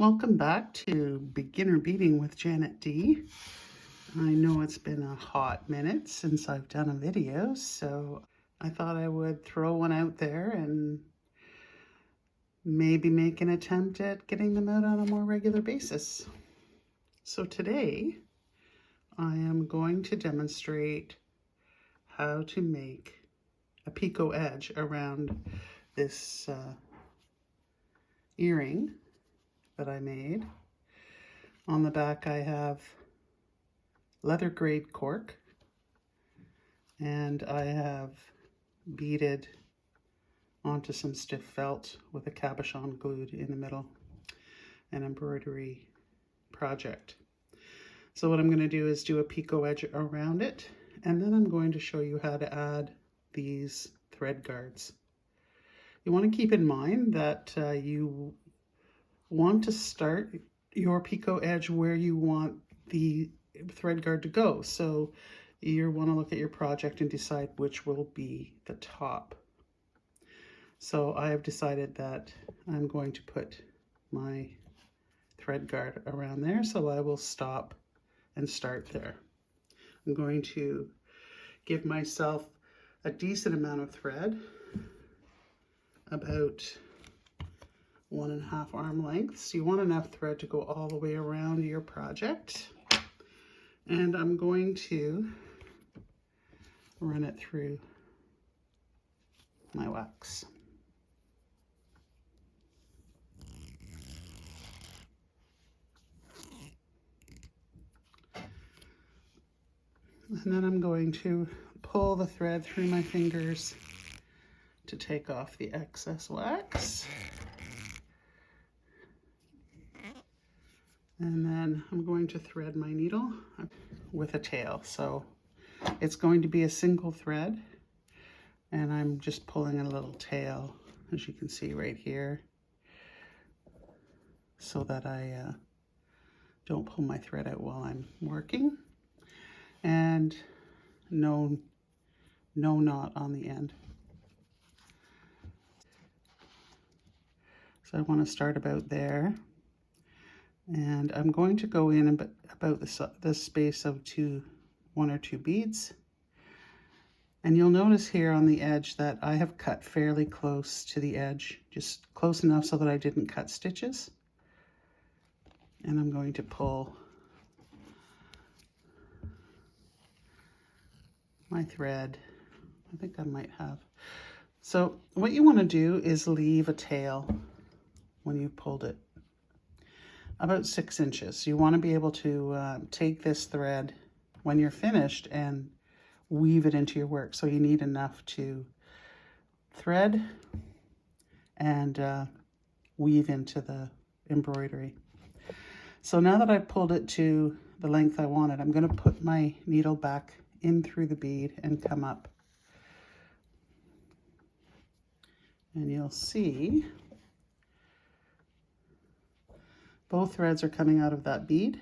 Welcome back to Beginner Beading with Janet D. I know it's been a hot minute since I've done a video, so I thought I would throw one out there and maybe make an attempt at getting them out on a more regular basis. So today I am going to demonstrate how to make a picot edge around this earring that I made. On the back I have leather grade cork, and I have beaded onto some stiff felt with a cabochon glued in the middle, an embroidery project. So what I'm going to do is do a picot edge around it, and then I'm going to show you how to add these thread guards. You want to keep in mind that you want to start your picot edge where you want the thread guard to go. So you want to look at your project and decide which will be the top. So I have decided that I'm going to put my thread guard around there, so I will stop and start there. I'm going to give myself a decent amount of thread, about 1.5 arm lengths. You want enough thread to go all the way around your project. And I'm going to run it through my wax. And then I'm going to pull the thread through my fingers to take off the excess wax. And then I'm going to thread my needle with a tail. So it's going to be a single thread, and I'm just pulling a little tail, as you can see right here, so that I don't pull my thread out while I'm working. And no knot on the end. So I want to start about there. And I'm going to go in about the space of 1 or 2 beads. And you'll notice here on the edge that I have cut fairly close to the edge, just close enough so that I didn't cut stitches. And I'm going to pull my thread. I think I might have. So what you want to do is leave a tail when you've pulled it, about 6 inches. You want to be able to take this thread when you're finished and weave it into your work. So you need enough to thread and weave into the embroidery. So now that I've pulled it to the length I wanted, I'm going to put my needle back in through the bead and come up. And you'll see both threads are coming out of that bead.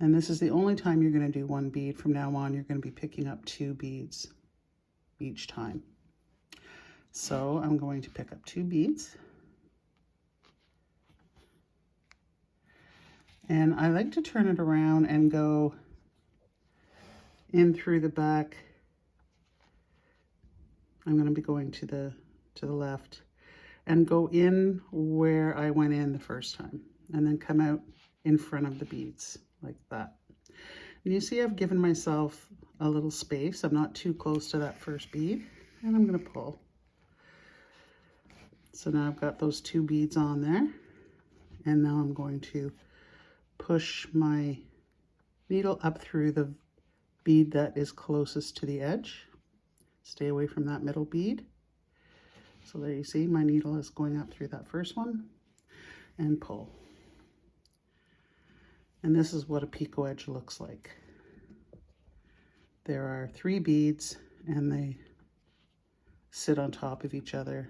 And this is the only time you're going to do 1 bead. From now on, you're going to be picking up 2 beads each time. So I'm going to pick up 2 beads. And I like to turn it around and go in through the back. I'm going to be going to the left and go in where I went in the first time, and then come out in front of the beads like that. And you see I've given myself a little space. I'm not too close to that first bead, and I'm going to pull. So now I've got those 2 beads on there, and now I'm going to push my needle up through the bead that is closest to the edge. Stay away from that middle bead. So there you see my needle is going up through that first one, and pull. And this is what a picot edge looks like. There are 3 beads and they sit on top of each other.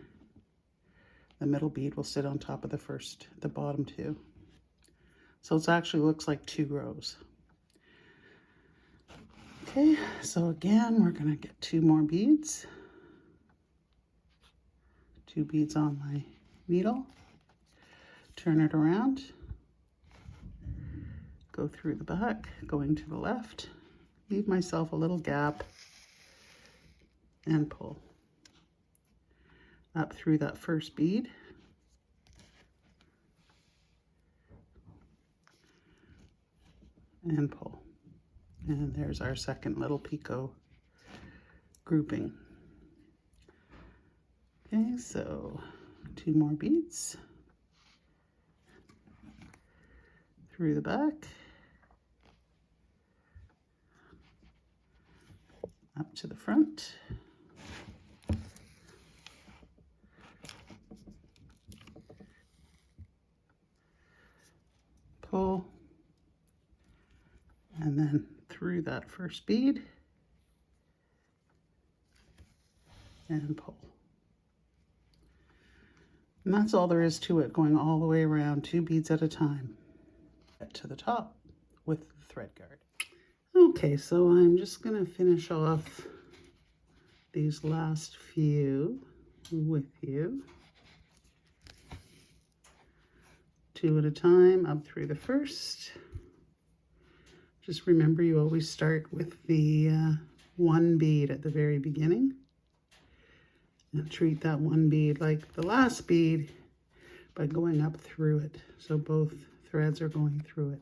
The middle bead will sit on top of the bottom 2. So it actually looks like 2 rows. Okay, so again, we're going to get 2 more beads. 2 beads on my needle, turn it around, go through the back, going to the left, leave myself a little gap, and pull up through that first bead, and pull. And there's our second little picot grouping. Okay, so 2 more beads through the back, up to the front, pull, and then through that first bead and pull. And that's all there is to it, going all the way around, 2 beads at a time. Get to the top with the thread guard. Okay, so I'm just going to finish off these last few with you. 2 at a time, up through the first. Just remember, you always start with the 1 bead at the very beginning. And treat that 1 bead like the last bead by going up through it. So both threads are going through it.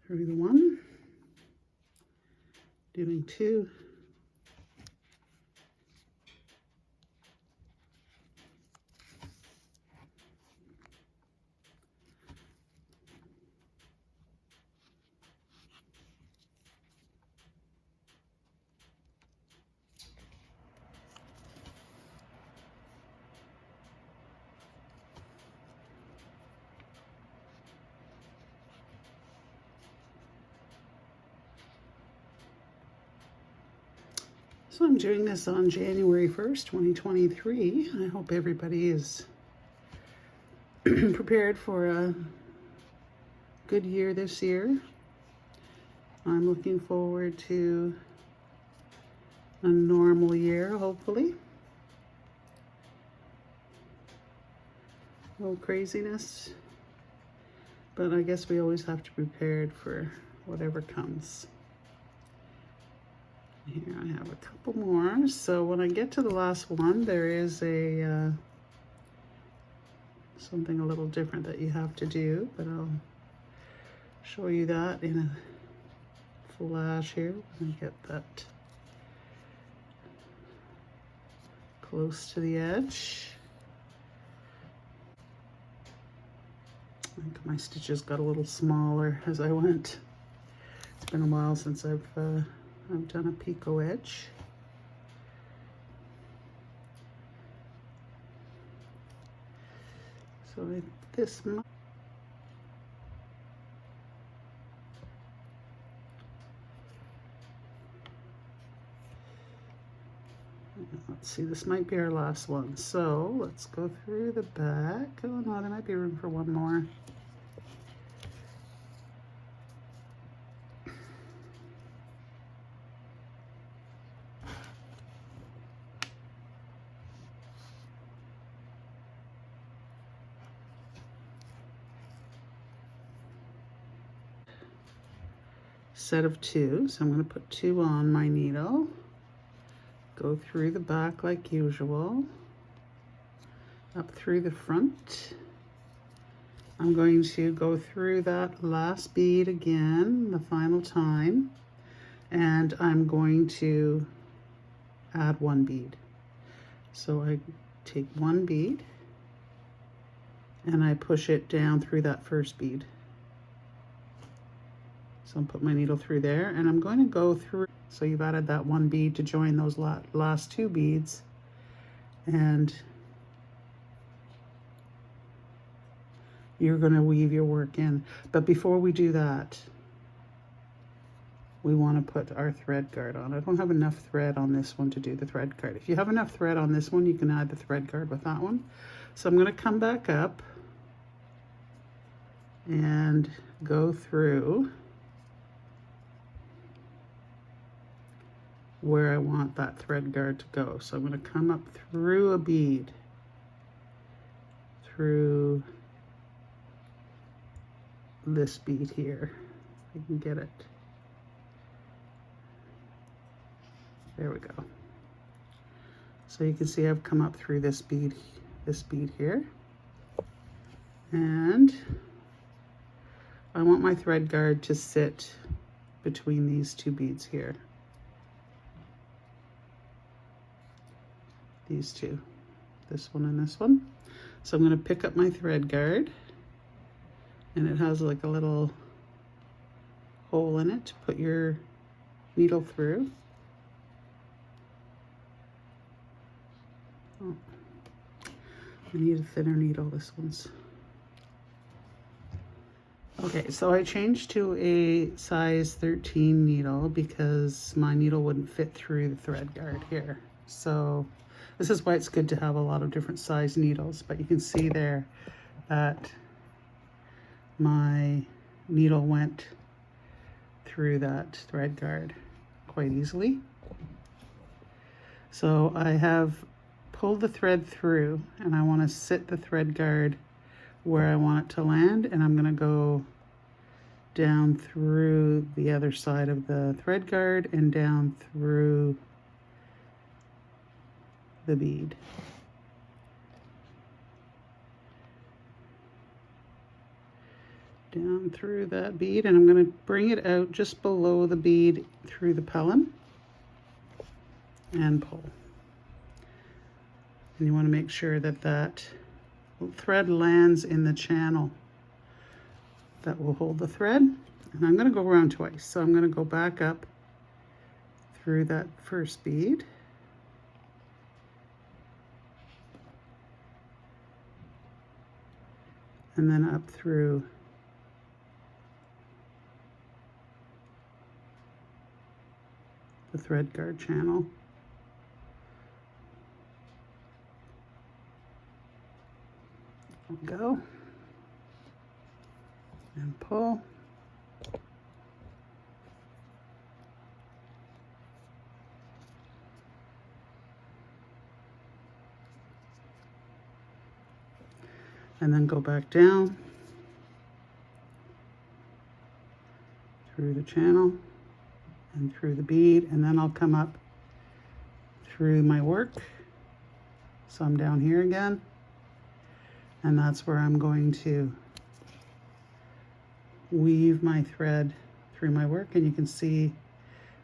Through the 1, doing 2, so I'm doing this on January 1st, 2023. I hope everybody is prepared for a good year this year. I'm looking forward to a normal year, hopefully. No craziness, but I guess we always have to be prepared for whatever comes. Here I have a couple more. So when I get to the last one, there is a something a little different that you have to do, but I'll show you that in a flash here when I get that close to the edge. I think my stitches got a little smaller as I went. It's been a while since I've done a picot edge. So this might, let's see, this might be our last one. So let's go through the back. Oh no, there might be room for one more. Set of 2, so I'm going to put 2 on my needle, go through the back like usual, up through the front. I'm going to go through that last bead again the final time, and I'm going to add 1 bead. So I take 1 bead and I push it down through that first bead. So I'll put my needle through there, and I'm going to go through. So you've added that 1 bead to join those last 2 beads, and you're going to weave your work in. But before we do that, we want to put our thread guard on. I don't have enough thread on this one to do the thread guard. If you have enough thread on this one, you can add the thread guard with that one. So I'm going to come back up and go through where I want that thread guard to go. So I'm going to come up through a bead, through this bead here. I can get it. There we go. So you can see I've come up through this bead here. And I want my thread guard to sit between these two beads here. These two, this one and this one. So I'm going to pick up my thread guard, and it has like a little hole in it to put your needle through. Oh, I need a thinner needle, this one's. Okay, so I changed to a size 13 needle because my needle wouldn't fit through the thread guard here. So this is why it's good to have a lot of different size needles, but you can see there that my needle went through that thread guard quite easily. So I have pulled the thread through, and I want to sit the thread guard where I want it to land, and I'm going to go down through the other side of the thread guard and down through the bead. Down through that bead, and I'm going to bring it out just below the bead through the pellin and pull. And you want to make sure that that thread lands in the channel that will hold the thread. And I'm going to go around twice. So I'm going to go back up through that first bead. And then up through the thread guard channel. Go and pull. And then go back down through the channel and through the bead, and then I'll come up through my work. So I'm down here again, and that's where I'm going to weave my thread through my work, and you can see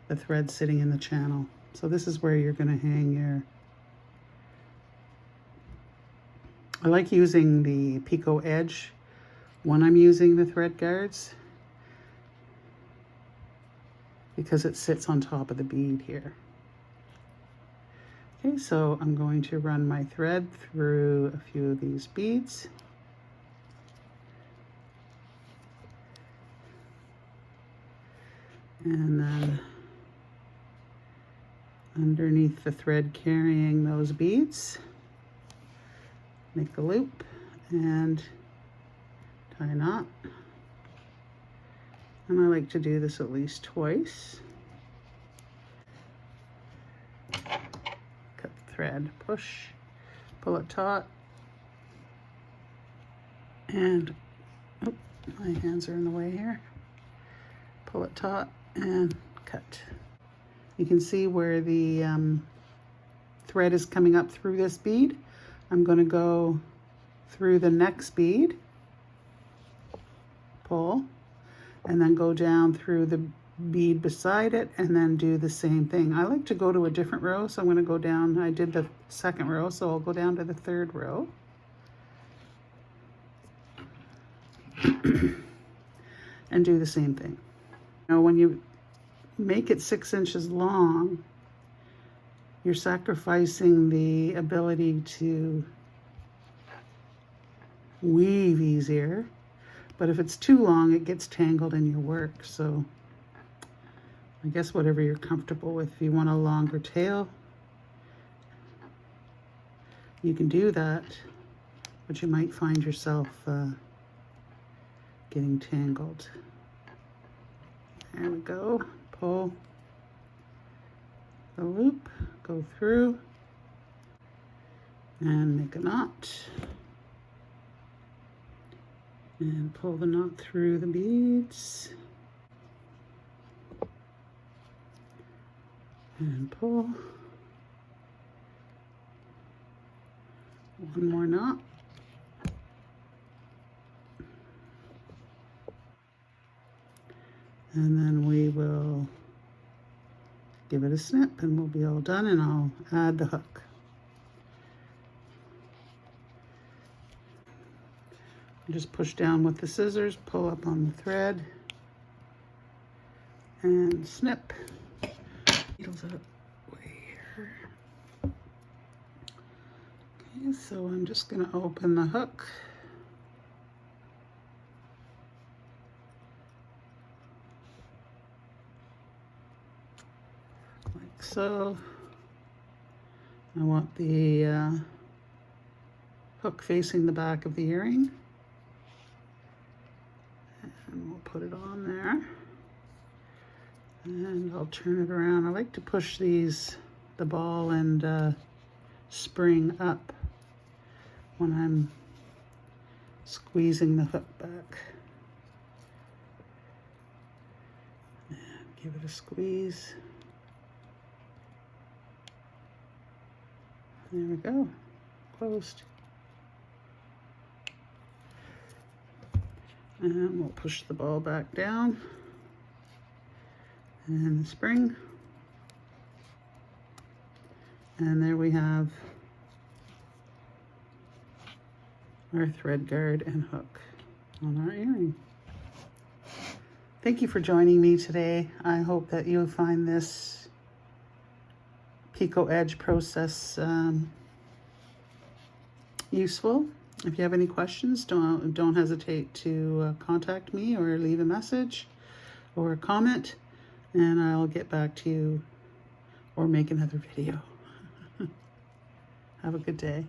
the thread sitting in the channel. So this is where you're going to hang your... I like using the Picot edge when I'm using the thread guards because it sits on top of the bead here. Okay, so I'm going to run my thread through a few of these beads. And then underneath the thread carrying those beads, make a loop and tie a knot. And I like to do this at least twice. Cut the thread, push, pull it taut, and oh, my hands are in the way here. Pull it taut and cut. You can see where the thread is coming up through this bead. I'm going to go through the next bead, pull, and then go down through the bead beside it and then do the same thing. I like to go to a different row, so I'm going to go down. I did the second row, so I'll go down to the third row. And do the same thing. Now when you make it 6 inches long, you're sacrificing the ability to weave easier, but if it's too long, it gets tangled in your work. So I guess whatever you're comfortable with. If you want a longer tail, you can do that, but you might find yourself getting tangled. There we go. Pull the loop, go through and make a knot. And pull the knot through the beads. And pull. One more knot. And then we will give it a snip and we'll be all done, and I'll add the hook. Just push down with the scissors, pull up on the thread, and snip. Needles out way here. Okay, so I'm just going to open the hook. Like so. I want the hook facing the back of the earring. And we'll put it on there. And I'll turn it around. I like to push these, the ball and spring up when I'm squeezing the hook back. And give it a squeeze. There we go, closed. And we'll push the ball back down. And the spring. And there we have our thread guard and hook on our earring. Thank you for joining me today. I hope that you'll find this Picot edge process useful. If you have any questions, don't hesitate to contact me or leave a message or a comment, and I'll get back to you or make another video. Have a good day.